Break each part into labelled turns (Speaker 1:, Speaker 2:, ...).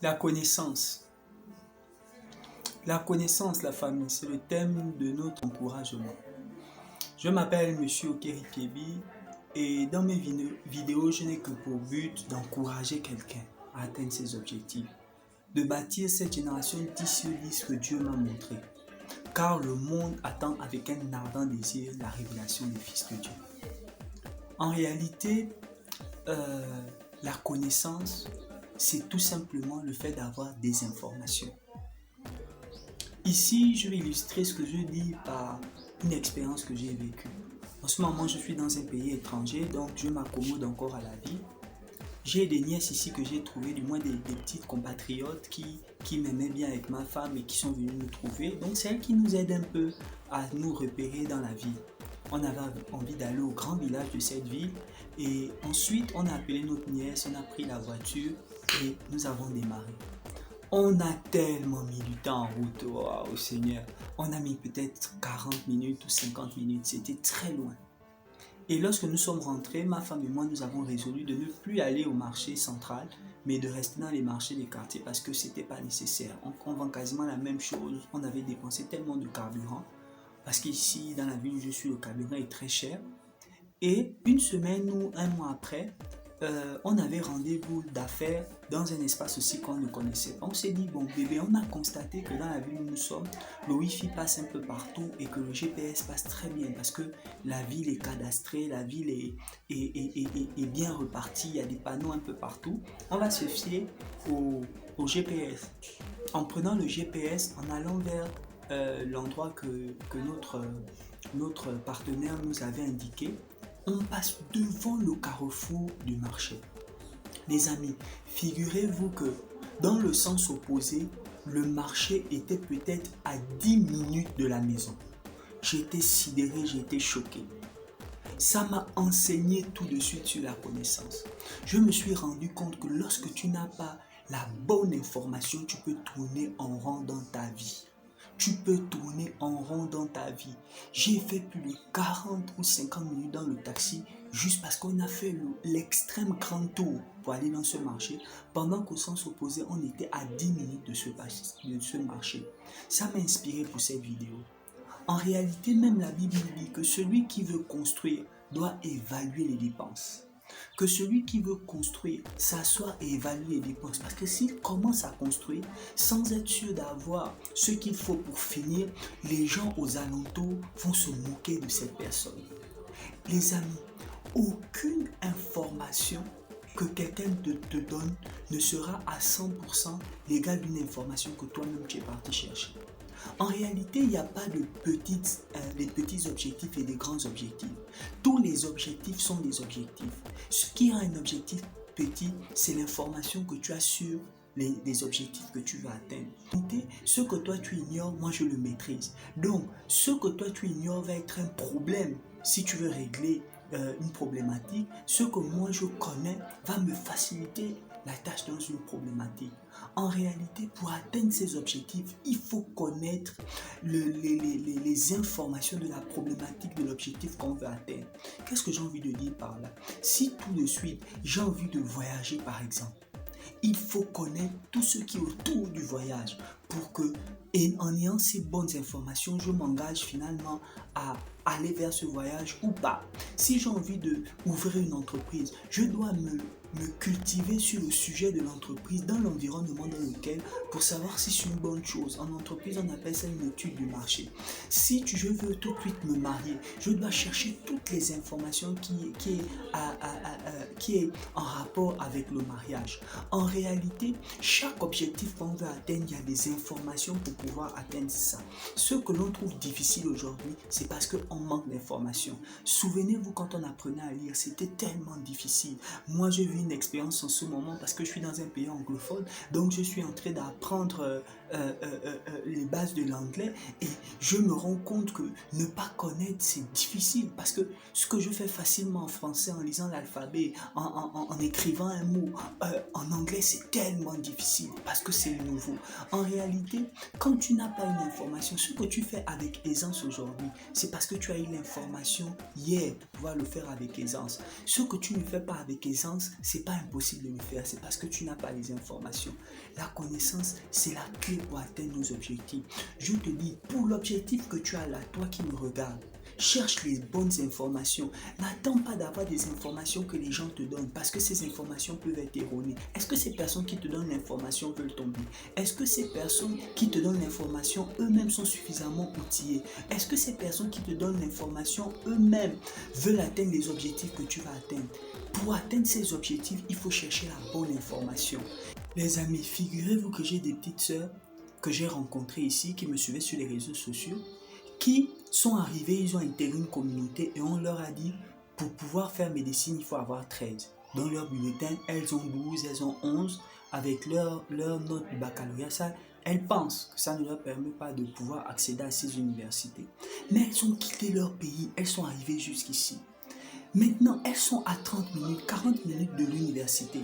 Speaker 1: La connaissance. La connaissance, la famille, c'est le thème de notre encouragement. Je m'appelle Monsieur Okeri Piebi et dans mes vidéos, je n'ai que pour but d'encourager quelqu'un à atteindre ses objectifs, de bâtir cette génération d'ici ce que Dieu m'a montré. Car le monde attend avec un ardent désir la révélation des fils de Dieu. En réalité, la connaissance, c'est tout simplement le fait d'avoir des informations. Ici, je vais illustrer ce que je dis par une expérience que j'ai vécue. En ce moment, je suis dans un pays étranger, donc je m'accommode encore à la vie. J'ai des nièces ici que j'ai trouvées, du moins des petites compatriotes qui m'aimaient bien avec ma femme et qui sont venues nous trouver. Donc c'est elles qui nous aident un peu à nous repérer dans la vie. On avait envie d'aller au grand village de cette ville et ensuite on a appelé notre nièce, on a pris la voiture et nous avons démarré. On a tellement mis du temps en route, oh Seigneur. On a mis peut-être 40 minutes ou 50 minutes, c'était très loin. Et lorsque nous sommes rentrés, ma femme et moi, nous avons résolu de ne plus aller au marché central, mais de rester dans les marchés des quartiers parce que ce n'était pas nécessaire. On vend quasiment la même chose, on avait dépensé tellement de carburant, parce qu'ici, dans la ville où je suis, le carburant est très cher. Et une semaine ou un mois après, on avait rendez-vous d'affaires dans un espace aussi qu'on ne connaissait pas. On s'est dit, bon bébé, on a constaté que dans la ville où nous sommes, le Wi-Fi passe un peu partout et que le GPS passe très bien parce que la ville est cadastrée, la ville est bien repartie, il y a des panneaux un peu partout. On va se fier au GPS. En prenant le GPS, en allant vers l'endroit que notre partenaire nous avait indiqué, on passe devant le carrefour du marché. Les amis, figurez-vous que dans le sens opposé, le marché était peut-être à 10 minutes de la maison. J'étais sidéré, j'étais choqué. Ça m'a enseigné tout de suite sur la connaissance. Je me suis rendu compte que lorsque tu n'as pas la bonne information, tu peux tourner en rond dans ta vie. Tu peux tourner en rond dans ta vie. J'ai fait plus de 40 ou 50 minutes dans le taxi juste parce qu'on a fait l'extrême grand tour pour aller dans ce marché, pendant qu'au sens opposé, on était à 10 minutes de ce marché. Ça m'a inspiré pour cette vidéo. En réalité, même la Bible dit que celui qui veut construire doit évaluer les dépenses. Que celui qui veut construire s'assoit et évalue les dépenses. Parce que s'il commence à construire sans être sûr d'avoir ce qu'il faut pour finir, les gens aux alentours vont se moquer de cette personne. Les amis, aucune information que quelqu'un te donne ne sera à 100% l'égale d'une information que toi-même tu es parti chercher. En réalité, il n'y a pas de petits objectifs et des grands objectifs. Tous les objectifs sont des objectifs. Ce qui rend un objectif petit, c'est l'information que tu as sur les objectifs que tu veux atteindre. Ce que toi tu ignores, moi je le maîtrise. Donc, ce que toi tu ignores va être un problème si tu veux régler une problématique. Ce que moi je connais va me faciliter la tâche dans une problématique. En réalité, pour atteindre ces objectifs, il faut connaître les informations de la problématique de l'objectif qu'on veut atteindre. Qu'est-ce que j'ai envie de dire par là? Si tout de suite, j'ai envie de voyager par exemple, il faut connaître tout ce qui est autour du voyage pour que, et en ayant ces bonnes informations, je m'engage finalement à aller vers ce voyage ou pas. Si j'ai envie d'ouvrir une entreprise, je dois me cultiver sur le sujet de l'entreprise dans l'environnement dans lequel, pour savoir si c'est une bonne chose. En entreprise, on appelle ça une étude du marché. Si je veux tout de suite me marier, je dois chercher toutes les informations qui est en rapport avec le mariage. En réalité, chaque objectif qu'on veut atteindre, il y a des informations pour pouvoir atteindre ça. Ce que l'on trouve difficile aujourd'hui, c'est parce qu'on manque d'informations. Souvenez-vous, quand on apprenait à lire, c'était tellement difficile. Moi, je vis une expérience en ce moment parce que je suis dans un pays anglophone, donc je suis en train d'apprendre les bases de l'anglais et je me rends compte que ne pas connaître, c'est difficile parce que ce que je fais facilement en français en lisant l'alphabet, en écrivant un mot. En anglais, c'est tellement difficile parce que c'est nouveau. En réalité, quand tu n'as pas une information, ce que tu fais avec aisance aujourd'hui, c'est parce que tu as eu l'information hier pour pouvoir le faire avec aisance. Ce que tu ne fais pas avec aisance, c'est pas impossible de le faire, c'est parce que tu n'as pas les informations. La connaissance, c'est la clé pour atteindre nos objectifs. Je te dis, pour l'objectif que tu as là, toi qui me regardes, cherche les bonnes informations. N'attends pas d'avoir des informations que les gens te donnent parce que ces informations peuvent être erronées. Est-ce que ces personnes qui te donnent l'information veulent ton bien? Est-ce que ces personnes qui te donnent l'information eux-mêmes sont suffisamment outillées? Est-ce que ces personnes qui te donnent l'information eux-mêmes veulent atteindre les objectifs que tu vas atteindre? Pour atteindre ces objectifs, il faut chercher la bonne information. Les amis, figurez-vous que j'ai des petites sœurs que j'ai rencontrées ici, qui me suivaient sur les réseaux sociaux, qui sont arrivés, ils ont intégré une communauté et on leur a dit, pour pouvoir faire médecine, il faut avoir 13. Dans leur bulletin, elles ont 12, elles ont 11. Avec leur note du baccalauréat, ça, elles pensent que ça ne leur permet pas de pouvoir accéder à ces universités. Mais elles ont quitté leur pays, elles sont arrivées jusqu'ici. Maintenant, elles sont à 30 minutes, 40 minutes de l'université.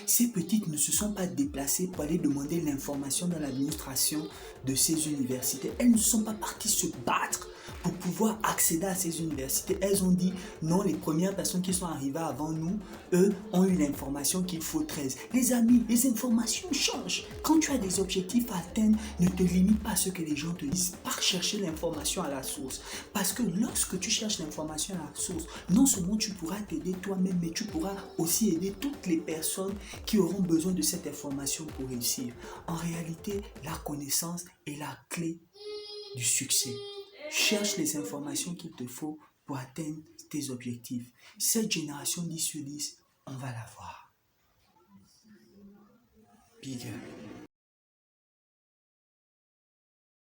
Speaker 1: Ces petites ne se sont pas déplacées pour aller demander l'information dans l'administration de ces universités. Elles ne sont pas parties se battre pour pouvoir accéder à ces universités. Elles ont dit non, les premières personnes qui sont arrivées avant nous, eux, ont eu l'information qu'il faut 13. Les amis, les informations changent. Quand tu as des objectifs à atteindre, ne te limite pas à ce que les gens te disent. Pars chercher l'information à la source. Parce que lorsque tu cherches l'information à la source, non seulement tu pourras t'aider toi-même, mais tu pourras aussi aider toutes les personnes qui auront besoin de cette information pour réussir. En réalité, la connaissance est la clé du succès. Cherche les informations qu'il te faut pour atteindre tes objectifs. Cette génération 10 sur 10, on va la voir. Big up.